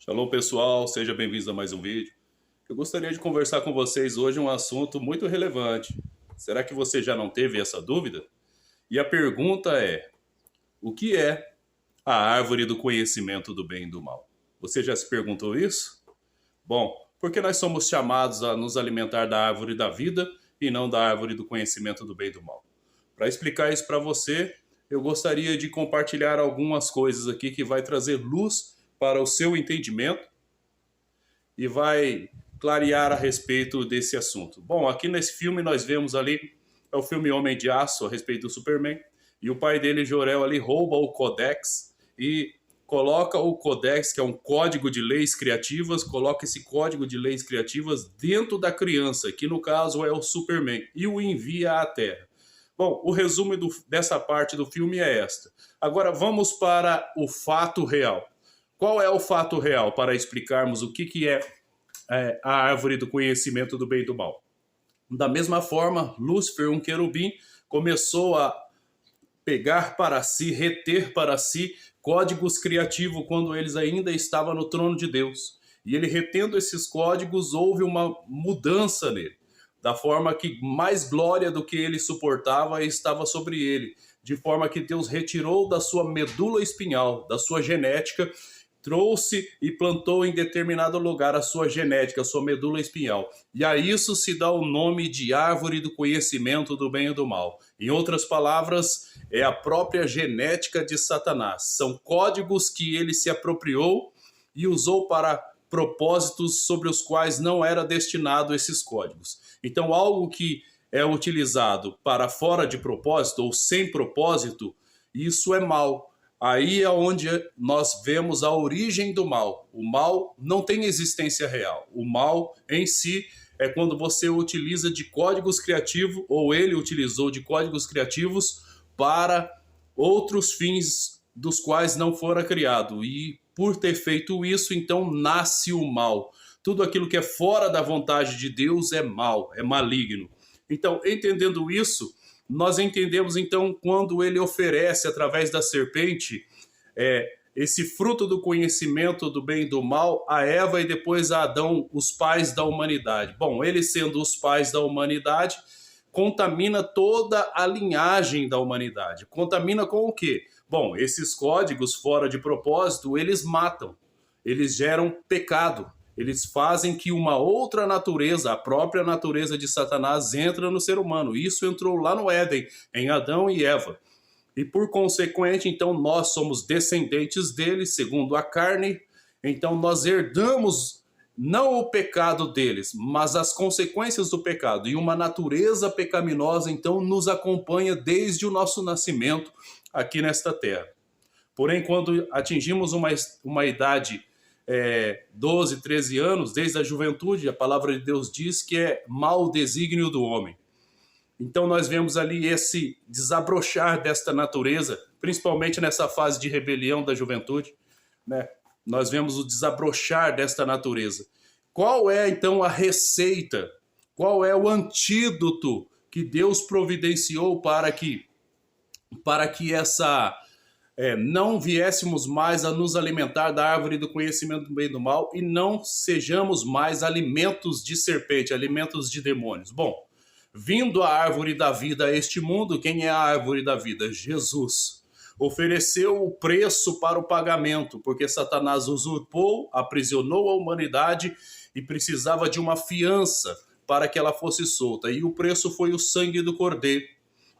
Shalom pessoal, sejam bem-vindos a mais um vídeo. Eu gostaria de conversar com vocês hoje um assunto muito relevante. Será que você já não teve essa dúvida? E a pergunta é: o que é a árvore do conhecimento do bem e do mal? Você já se perguntou isso? Bom, porque nós somos chamados a nos alimentar da árvore da vida e não da árvore do conhecimento do bem e do mal. Para explicar isso para você, eu gostaria de compartilhar algumas coisas aqui que vai trazer luz para o seu entendimento e vai clarear a respeito desse assunto. Bom, aqui nesse filme nós vemos ali, é o filme Homem de Aço, a respeito do Superman, e o pai dele, Jor-El, ali rouba o Codex e coloca o Codex, que é um código de leis criativas, coloca esse código de leis criativas dentro da criança, que no caso é o Superman, e o envia à Terra. Bom, o resumo dessa parte do filme é esta. Agora vamos para o fato real. Qual é o fato real para explicarmos o que é a árvore do conhecimento do bem e do mal? Da mesma forma, Lúcifer, um querubim, começou a pegar para si, reter para si códigos criativos quando eles ainda estavam no trono de Deus. E ele retendo esses códigos, houve uma mudança nele, da forma que mais glória do que ele suportava estava sobre ele, de forma que Deus retirou da sua medula espinhal, da sua genética, trouxe e plantou em determinado lugar a sua genética, a sua medula espinhal. E a isso se dá o nome de árvore do conhecimento do bem e do mal. Em outras palavras, é a própria genética de Satanás. São códigos que ele se apropriou e usou para propósitos sobre os quais não era destinado esses códigos. Então, algo que é utilizado para fora de propósito ou sem propósito, isso é mal. Aí é onde nós vemos a origem do mal. O mal não tem existência real. O mal em si é quando você utiliza de códigos criativos, ou ele utilizou de códigos criativos para outros fins dos quais não fora criado. E por ter feito isso, então nasce o mal. Tudo aquilo que é fora da vontade de Deus é mal, é maligno. Então, entendendo isso, nós entendemos então quando ele oferece através da serpente esse fruto do conhecimento do bem e do mal a Eva e depois a Adão, os pais da humanidade. Bom, eles sendo os pais da humanidade, contamina toda a linhagem da humanidade. Contamina com o quê? Bom, esses códigos fora de propósito, eles matam, eles geram pecado. Eles fazem que uma outra natureza, a própria natureza de Satanás, entra no ser humano. Isso entrou lá no Éden, em Adão e Eva. E por consequente, então, nós somos descendentes deles, segundo a carne. Então, nós herdamos não o pecado deles, mas as consequências do pecado. E uma natureza pecaminosa, então, nos acompanha desde o nosso nascimento aqui nesta terra. Porém, quando atingimos uma idade 12, 13 anos, desde a juventude, a palavra de Deus diz que é mau o desígnio do homem. Então nós vemos ali esse desabrochar desta natureza, principalmente nessa fase de rebelião da juventude, né? Nós vemos o desabrochar desta natureza. Qual é então a receita? Qual é o antídoto que Deus providenciou para que não viéssemos mais a nos alimentar da árvore do conhecimento do bem e do mal e não sejamos mais alimentos de serpente, alimentos de demônios? Bom, vindo a árvore da vida a este mundo, quem é a árvore da vida? Jesus. Ofereceu o preço para o pagamento, porque Satanás usurpou, aprisionou a humanidade e precisava de uma fiança para que ela fosse solta. E o preço foi o sangue do Cordeiro.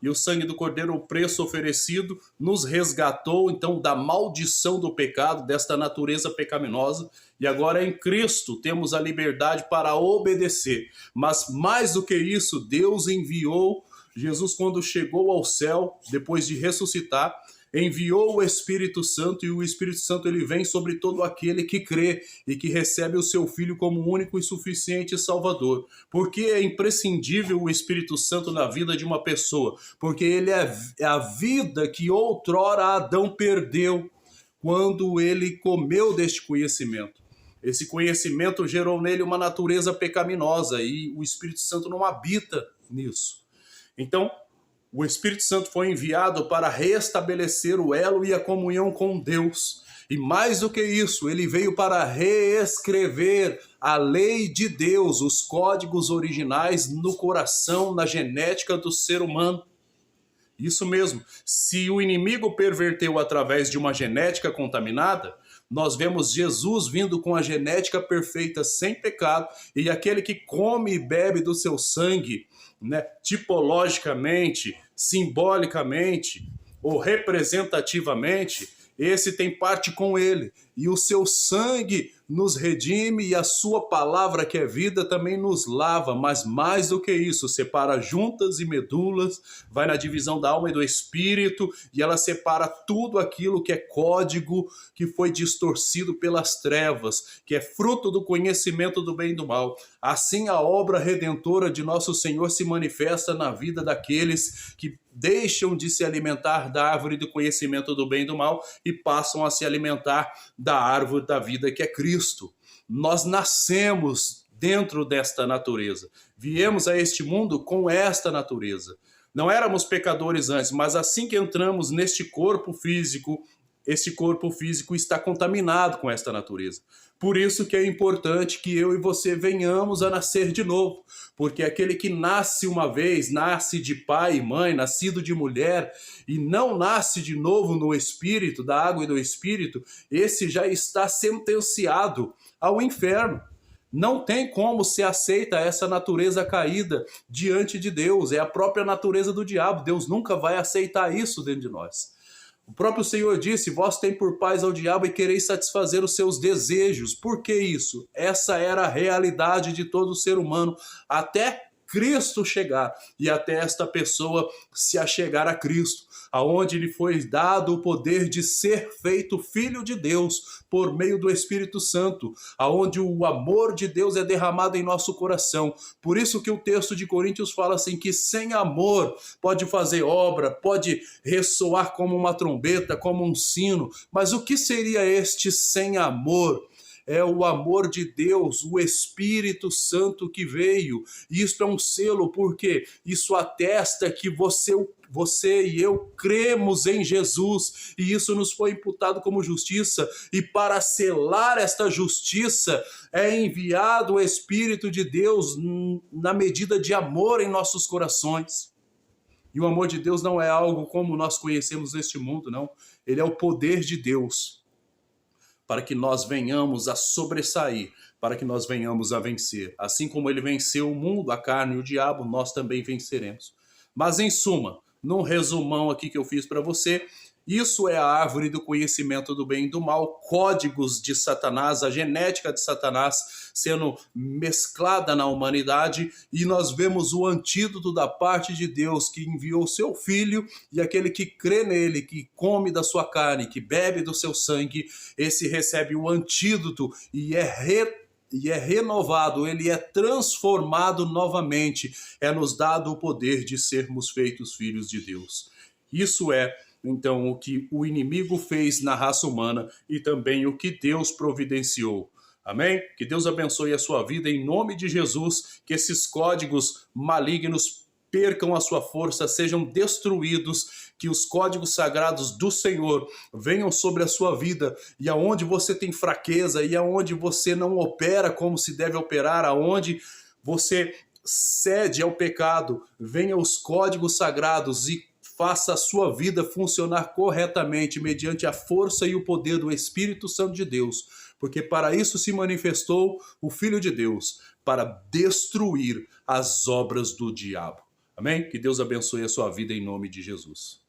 E o sangue do Cordeiro, o preço oferecido, nos resgatou, então, da maldição do pecado, desta natureza pecaminosa. E agora, em Cristo, temos a liberdade para obedecer. Mas, mais do que isso, Deus enviou Jesus, quando chegou ao céu, depois de ressuscitar, enviou o Espírito Santo, e o Espírito Santo ele vem sobre todo aquele que crê e que recebe o seu Filho como único e suficiente Salvador. Por que é imprescindível o Espírito Santo na vida de uma pessoa? Porque ele é a vida que outrora Adão perdeu quando ele comeu deste conhecimento. Esse conhecimento gerou nele uma natureza pecaminosa e o Espírito Santo não habita nisso. Então, o Espírito Santo foi enviado para restabelecer o elo e a comunhão com Deus. E mais do que isso, ele veio para reescrever a lei de Deus, os códigos originais no coração, na genética do ser humano. Isso mesmo, se o inimigo perverteu através de uma genética contaminada, nós vemos Jesus vindo com a genética perfeita, sem pecado, e aquele que come e bebe do seu sangue, né, tipologicamente, simbolicamente ou representativamente, esse tem parte com ele, e o seu sangue nos redime e a sua palavra que é vida também nos lava, mas mais do que isso, separa juntas e medulas, vai na divisão da alma e do espírito, e ela separa tudo aquilo que é código, que foi distorcido pelas trevas, que é fruto do conhecimento do bem e do mal. Assim a obra redentora de nosso Senhor se manifesta na vida daqueles que deixam de se alimentar da árvore do conhecimento do bem e do mal e passam a se alimentar da árvore da vida que é Cristo. Nós nascemos dentro desta natureza. Viemos a este mundo com esta natureza. Não éramos pecadores antes, mas assim que entramos neste corpo físico, este corpo físico está contaminado com esta natureza. Por isso que é importante que eu e você venhamos a nascer de novo, porque aquele que nasce uma vez, nasce de pai e mãe, nascido de mulher, e não nasce de novo no Espírito, da água e do Espírito, esse já está sentenciado ao inferno. Não tem como se aceita essa natureza caída diante de Deus, é a própria natureza do diabo. Deus nunca vai aceitar isso dentro de nós. O próprio Senhor disse, vós tem por pais ao diabo e quereis satisfazer os seus desejos. Por que isso? Essa era a realidade de todo ser humano, até Cristo chegar e até esta pessoa se achegar a Cristo, aonde lhe foi dado o poder de ser feito filho de Deus por meio do Espírito Santo, aonde o amor de Deus é derramado em nosso coração. Por isso que o texto de Coríntios fala assim, que sem amor pode fazer obra, pode ressoar como uma trombeta, como um sino, mas o que seria este sem amor? É o amor de Deus, o Espírito Santo que veio. Isso é um selo, porque isso atesta que você e eu cremos em Jesus, e isso nos foi imputado como justiça, e para selar esta justiça é enviado o Espírito de Deus na medida de amor em nossos corações. E o amor de Deus não é algo como nós conhecemos neste mundo, não. Ele é o poder de Deus, para que nós venhamos a sobressair, para que nós venhamos a vencer. Assim como ele venceu o mundo, a carne e o diabo, nós também venceremos. Mas em suma, num resumão aqui que eu fiz para você, isso é a árvore do conhecimento do bem e do mal, códigos de Satanás, a genética de Satanás sendo mesclada na humanidade, e nós vemos o antídoto da parte de Deus que enviou seu Filho, e aquele que crê nele, que come da sua carne, que bebe do seu sangue, esse recebe o antídoto e é renovado, ele é transformado novamente, é nos dado o poder de sermos feitos filhos de Deus. Isso é, então, o que o inimigo fez na raça humana e também o que Deus providenciou. Amém? Que Deus abençoe a sua vida em nome de Jesus, que esses códigos malignos percam a sua força, sejam destruídos, que os códigos sagrados do Senhor venham sobre a sua vida, e aonde você tem fraqueza, e aonde você não opera como se deve operar, aonde você cede ao pecado, venham os códigos sagrados e faça a sua vida funcionar corretamente mediante a força e o poder do Espírito Santo de Deus, porque para isso se manifestou o Filho de Deus, para destruir as obras do diabo. Amém? Que Deus abençoe a sua vida em nome de Jesus.